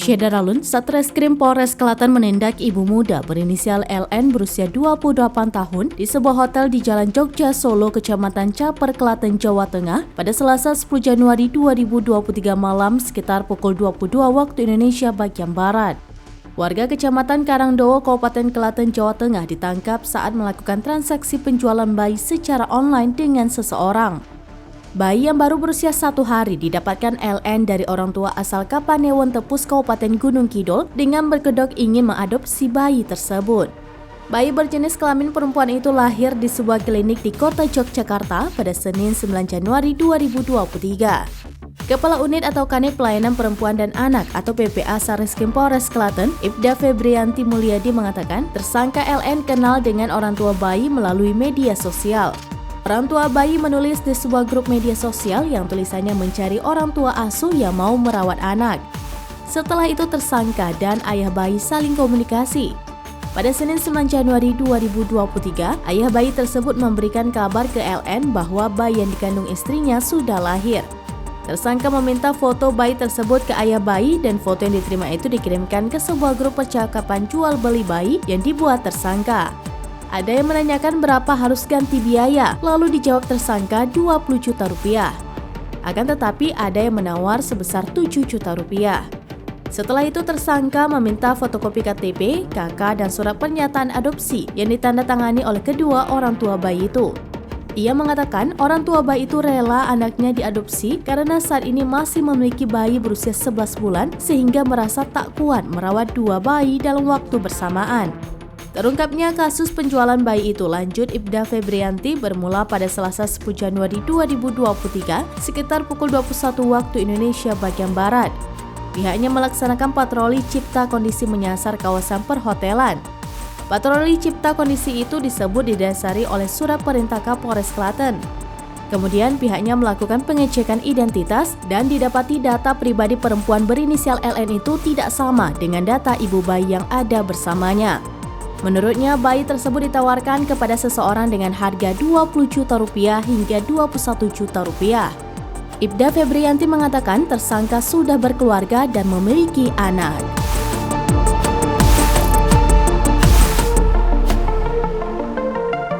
Syedaralun, Satreskrim Polres Klaten menindak ibu muda berinisial LN berusia 28 tahun di sebuah hotel di Jalan Jogja, Solo, Kecamatan Caper, Klaten, Jawa Tengah pada Selasa 10 Januari 2023 malam sekitar pukul 22 waktu Indonesia bagian Barat. Warga Kecamatan Karangdowo, Kabupaten Klaten, Jawa Tengah ditangkap saat melakukan transaksi penjualan bayi secara online dengan seseorang. Bayi yang baru berusia 1 hari didapatkan LN dari orang tua asal Kapanewon Tepus, Kabupaten Gunung Kidul dengan berkedok ingin mengadopsi bayi tersebut. Bayi berjenis kelamin perempuan itu lahir di sebuah klinik di Kota Yogyakarta pada Senin 9 Januari 2023. Kepala Unit atau Kanit Pelayanan Perempuan dan Anak atau PPA Satreskrim Polres Klaten, Ibda Febrianti Mulyadi mengatakan tersangka LN kenal dengan orang tua bayi melalui media sosial. Orang tua bayi menulis di sebuah grup media sosial yang tulisannya mencari orang tua asuh yang mau merawat anak. Setelah itu tersangka dan ayah bayi saling komunikasi. Pada Senin 9 Januari 2023, ayah bayi tersebut memberikan kabar ke LN bahwa bayi yang dikandung istrinya sudah lahir. Tersangka meminta foto bayi tersebut ke ayah bayi dan foto yang diterima itu dikirimkan ke sebuah grup percakapan jual beli bayi yang dibuat tersangka. Ada yang menanyakan berapa harus ganti biaya, lalu dijawab tersangka 20 juta rupiah. Akan tetapi ada yang menawar sebesar 7 juta rupiah. Setelah itu tersangka meminta fotokopi KTP, KK, dan surat pernyataan adopsi yang ditandatangani oleh kedua orang tua bayi itu. Ia mengatakan orang tua bayi itu rela anaknya diadopsi karena saat ini masih memiliki bayi berusia 11 bulan sehingga merasa tak kuat merawat dua bayi dalam waktu bersamaan. Terungkapnya kasus penjualan bayi itu, lanjut Ibda Febrianti, bermula pada Selasa 10 Januari 2023 sekitar pukul 21 waktu Indonesia bagian Barat. Pihaknya melaksanakan patroli cipta kondisi menyasar kawasan perhotelan. Patroli cipta kondisi itu disebut didasari oleh surat perintah Kapolres Klaten. Kemudian pihaknya melakukan pengecekan identitas dan didapati data pribadi perempuan berinisial LN itu tidak sama dengan data ibu bayi yang ada bersamanya. Menurutnya, bayi tersebut ditawarkan kepada seseorang dengan harga 20 juta rupiah hingga 21 juta rupiah. Ibda Febrianti mengatakan tersangka sudah berkeluarga dan memiliki anak.